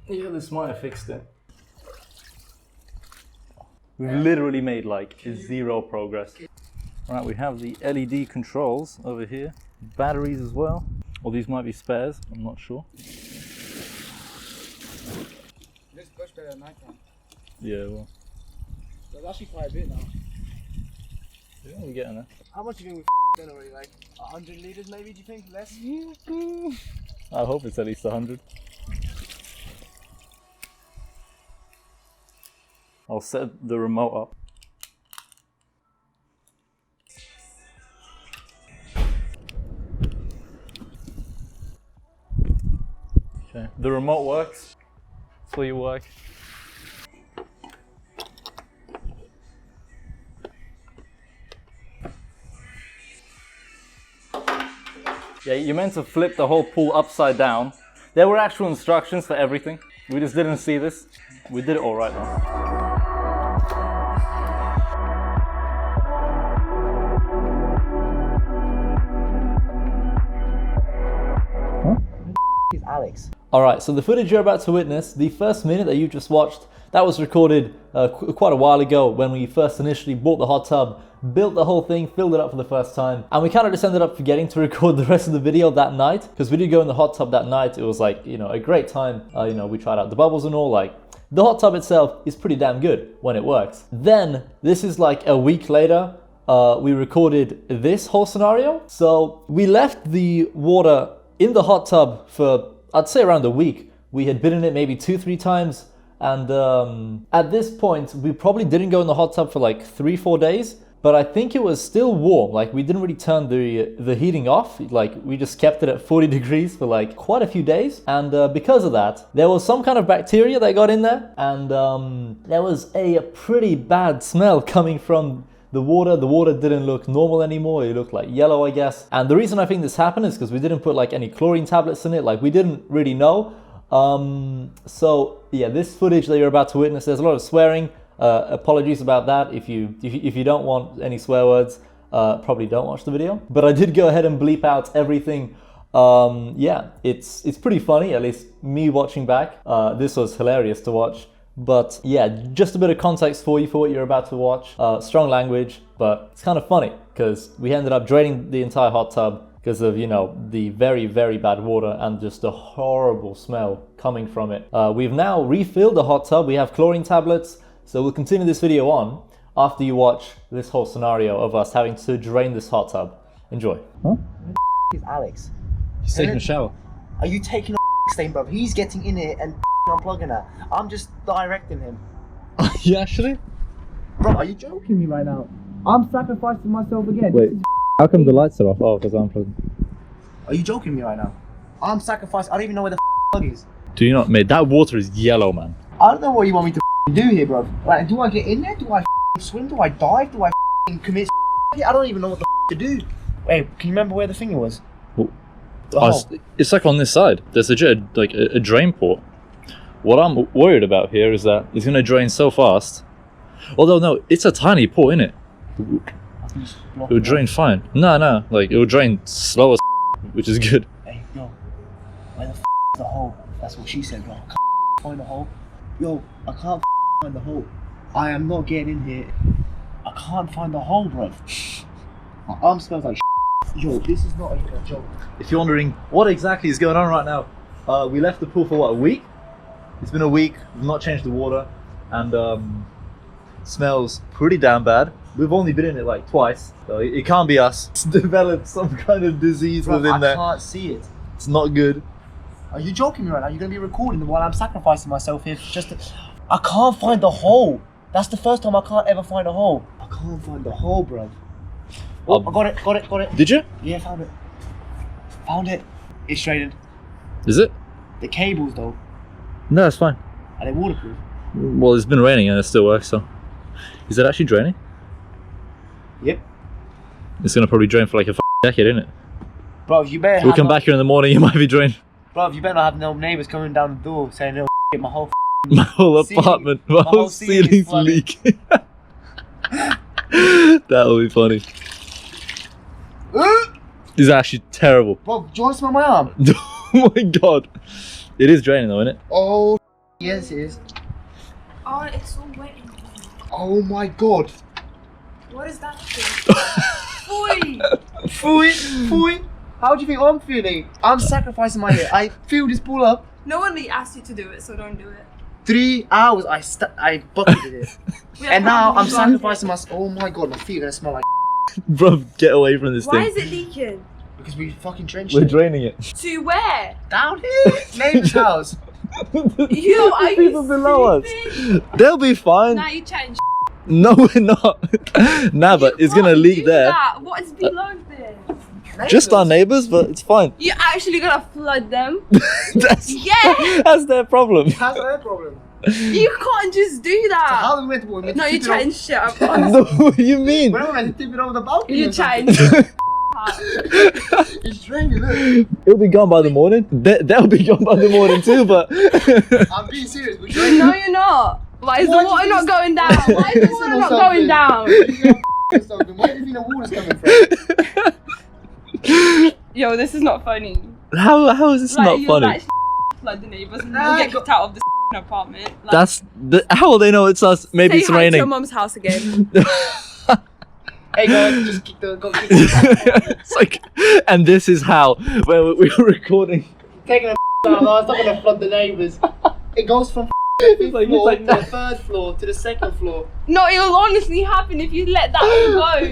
Yeah, this might have fixed it. We've literally made like zero progress. Alright, we have the LED controls over here. Batteries as well. Or these might be spares, I'm not sure. This much better at night time. Yeah, well. There's actually quite a bit now. Yeah, we're getting there. How much do you think we've done already? Like 100 litres maybe, do you think? Less? I hope it's at least 100. I'll set the remote up. Okay, the remote works. That's where you work. Yeah, you're meant to flip the whole pool upside down. There were actual instructions for everything. We just didn't see this. We did it all right though. He's Alex. Alright, so the footage you're about to witness, the first minute that you just watched, that was recorded quite a while ago when we first initially bought the hot tub, built the whole thing, filled it up for the first time, and we kind of just ended up forgetting to record the rest of the video that night, because we did go in the hot tub that night. It was like, you know, a great time. You know, we tried out the bubbles and all. Like, the hot tub itself is pretty damn good when it works. Then, this is like a week later, we recorded this whole scenario. So we left the water in the hot tub for, I'd say, around a week. We had been in it maybe 2-3 times. And at this point, we probably didn't go in the hot tub for like 3-4 days. But I think it was still warm. Like, we didn't really turn the heating off. Like, we just kept it at 40 degrees for like quite a few days. And because of that, there was some kind of bacteria that got in there. And there was a pretty bad smell coming from the water. The water didn't look normal anymore. It looked like yellow, I guess. And the reason I think this happened is because we didn't put like any chlorine tablets in it. Like, we didn't really know. So yeah, this footage that you're about to witness, there's a lot of swearing. Apologies about that. If you don't want any swear words, probably don't watch the video. But I did go ahead and bleep out everything. Yeah, it's pretty funny, at least me watching back. This was hilarious to watch. But yeah, just a bit of context for you for what you're about to watch. Strong language, but it's kind of funny because we ended up draining the entire hot tub because of, you know, the very, very bad water and just the horrible smell coming from it. We've now refilled the hot tub. We have chlorine tablets. So we'll continue this video on after you watch this whole scenario of us having to drain this hot tub. Enjoy. Huh? He's Alex. He's taking a shower. Are you taking a stain, bro? He's getting in it and unplugging her. I'm just directing him. Are you actually? Bro, are you joking me right now? I'm sacrificing myself again. Wait, how come the lights are off? Oh, because I'm plugging. Are you joking me right now? I'm sacrificing. I don't even know where the plug is. Do you not, mate? That water is yellow, man. I don't know what you want me to do here, bro. Like, do I get in there? Do I swim? Do I dive? Do I commit? I don't even know what the to do. Wait, can you remember where the thing was? It's like on this side. There's a drain port. What I'm worried about here is that it's gonna drain so fast. Although no, it's a tiny port, innit? It will drain fine. No, like it will drain slow as which is good. Hey, yo, where the is the hole? That's what she said, bro. I can't find the hole. Yo, I can't find the hole. I am not getting in here. I can't find the hole, bro. My arm smells like Yo, this is not even a joke. If you're wondering what exactly is going on right now, we left the pool for what, a week? It's been a week, we've not changed the water, and it smells pretty damn bad. We've only been in it like twice, so it can't be us. It's developed some kind of disease within there. I can't see it. It's not good. Are you joking me right now? You're going to be recording while I'm sacrificing myself here just to... I can't find the hole. That's the first time I can't ever find a hole. I can't find the hole, bro. Oh, I got it. Did you? Yeah, found it. Found it. It's straightened. Is it? The cables, though. No, it's fine. Are they waterproof? Well, it's been raining and it still works, so... Is it actually draining? Yep. It's going to probably drain for like a decade, isn't it? Bro, you better We'll come back here in the morning, you might be drained. Bro, you better not have no neighbours coming down the door saying, "No, my whole my whole apartment, my whole ceiling's leaking." That'll be funny. It's actually terrible. Bro, do you want to smell my arm? Oh my god. It is draining though, isn't it? Oh, yes it is. Oh, it's all wet in here. Oh my god. What is that thing? Oi! Fui. How do you think I'm feeling? I'm sacrificing my hair. I filled this pool up. No one really asked you to do it, so don't do it. 3 hours I bucketed it. And now I'm sacrificing my... Oh my god, my feet are gonna smell like Bro, get away from this Why thing. is it leaking? because we fucking drenched We're it. draining it. To where? Down here! Neighbour's house. You are People you below stupid? us. They'll be fine. Now you change. No, we're not. Nah, but it's gonna leak there. That. What is below there? Just our neighbours, but it's fine. You're actually gonna flood them? that's, Yeah! that's their problem. That's their problem. You can't just do that. How are we meant to do it? No, you change shit up. What do you mean? When am I meant to tip it over the balcony? You or something? change. It's draining, look. It'll be gone by the morning. They'll be gone by the morning too, but... I'm being serious. We're draining. No, you're not. Why is the What? water not going down? Why is the water not going down? Something. Where do you think the water's coming from? Yo, this is not funny. How is this not you're funny? like flood the neighbours and you'll get kicked out of the apartment. Like, How will they know it's us? Maybe say it's hi to your raining. mum's house again. Hey guys, just kick the... It's like, and this is how where we were recording. Taking a out, it's not gonna flood the neighbours. It goes from the fifth like- floor it's to like- the third floor to the second floor. No, it'll honestly happen if you let that all go.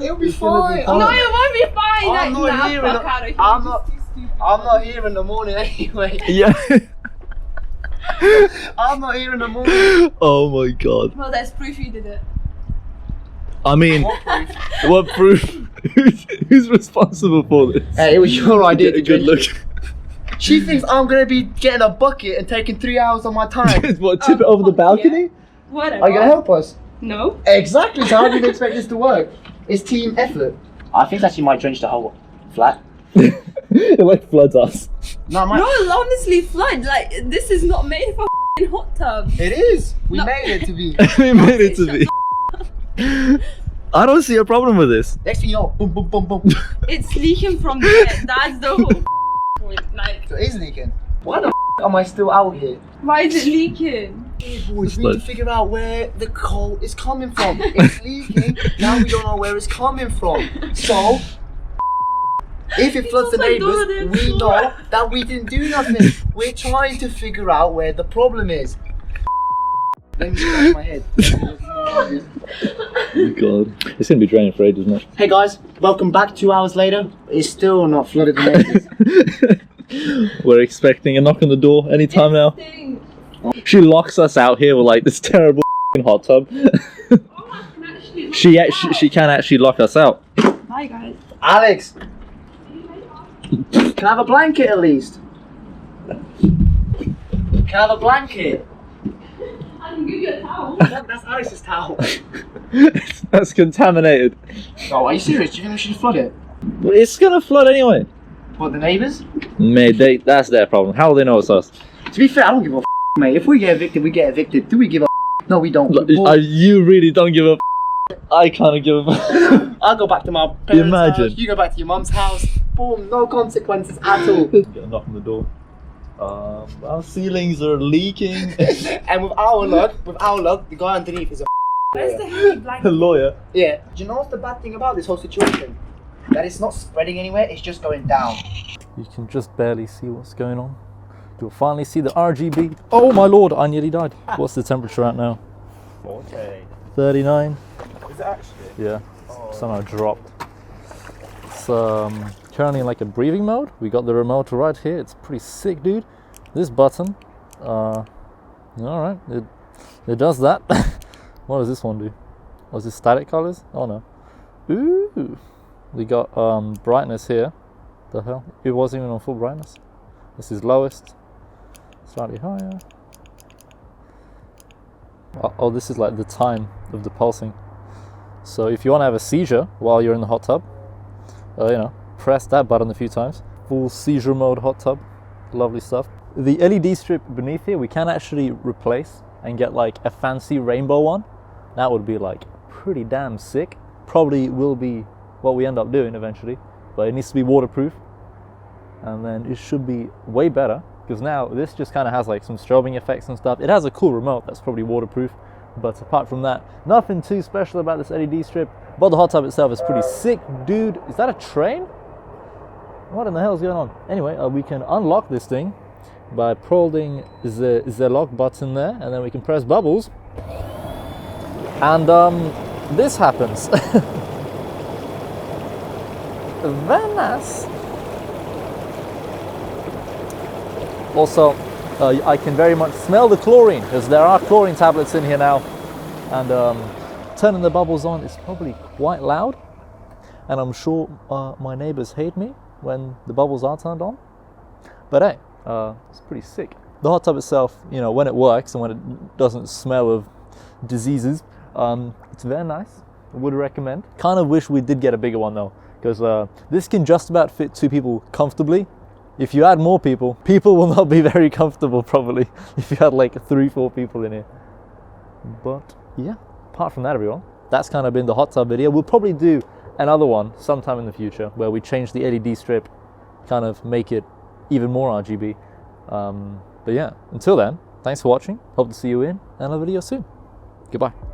It'll be It's gonna be fine. fine. No, it won't be fine. I'm Like, not nah, here. fuck out of here. I'm You're not. just too stupid. I'm not here in the morning anyway. Yeah. I'm not here in the morning. Oh my god. Well, there's proof you did it. I mean, What proof? what proof? Who's responsible for this? Hey, it was your idea Get to a good look. She thinks I'm gonna be getting a bucket and taking 3 hours of my time. What? Tip it over the balcony? Whatever. Are you gonna help us? No. Exactly. So how do you expect this to work? It's team effort. I think that you might drench the whole flat. It like floods us. No, No, honestly, flood. Like, this is not made for a hot tub. It is. We No. made it to be. We made it to be. I don't see a problem with this. Next thing you know, boom, boom, boom, boom. It's leaking from there. That's the whole point. Like, So it is leaking. Why the am I still out here? why is it leaking? Hey boys, we need to figure out where the coal is coming from. It's leaking. Now we don't know where it's coming from. So, if it floods the also neighbours, doing we it. know that we didn't do nothing. We're trying to figure out where the problem is. Let me scratch my head. Oh god. It's gonna be draining for ages, isn't Hey guys, welcome back 2 hours later. It's still not flooded the neighbours. it? We're expecting a knock on the door anytime now. Thing. She locks us out here with like this terrible hot tub. Oh, I can actually look she it she can actually lock us out. up. Bye, guys. Alex, See you later. can I have a blanket at least? Can I have a blanket? I can give you a towel. Look, that's Alex's towel. That's contaminated. Oh, are you serious? Do you think we should flood it? It's gonna flood anyway. What, the neighbours? Mate, that's their problem. How will they know it's us? To be fair, I don't give a mate. If we get evicted, we get evicted. Do we give a No, we don't. We're bored. You really don't give a I kind of give a I'll go back to my parents' Imagine. house. You go back to your mum's house. Boom, no consequences at all. Get a knock on the door. Our ceilings are leaking. And with our luck, the guy underneath is a Where's the heavy A blanket? lawyer. Yeah. Do you know what's the bad thing about this whole situation? That it's not spreading anywhere, it's just going down. You can just barely see what's going on. You'll finally see the RGB. Oh my lord, I nearly died. What's the temperature at now? 39. Is it actually? Yeah, somehow dropped. It's currently in like a breathing mode. We got the remote right here. It's pretty sick, dude. This button, all right, it does that. What does this one do? Was this static colors? Oh no. Ooh, we got brightness here. The hell? It wasn't even on full brightness. This is lowest, slightly higher. Oh, this is like the time of the pulsing. So if you want to have a seizure while you're in the hot tub, press that button a few times. Full seizure mode hot tub, lovely stuff. The LED strip beneath here, we can actually replace and get like a fancy rainbow one. That would be like pretty damn sick. Probably will be what we end up doing eventually, but it needs to be waterproof. And then it should be way better because now this just kind of has like some strobing effects and stuff. It has a cool remote that's probably waterproof, but apart from that, nothing too special about this LED strip. But the hot tub itself is pretty sick, dude. Is that a train? What in the hell is going on? Anyway, we can unlock this thing by holding the lock button there, and then we can press bubbles, and this happens. Very nice. Also, I can very much smell the chlorine, because there are chlorine tablets in here now, and turning the bubbles on is probably quite loud, and I'm sure my neighbors hate me when the bubbles are turned on, but hey, it's pretty sick. The hot tub itself, you know, when it works and when it doesn't smell of diseases, it's very nice. I would recommend. Kind of wish we did get a bigger one though, because this can just about fit 2 people comfortably. If you add more people, people will not be very comfortable probably if you had like 3-4 people in here. But yeah, apart from that, everyone, that's kind of been the hot tub video. We'll probably do another one sometime in the future where we change the LED strip, kind of make it even more RGB. But yeah, until then, thanks for watching. Hope to see you in another video soon. Goodbye.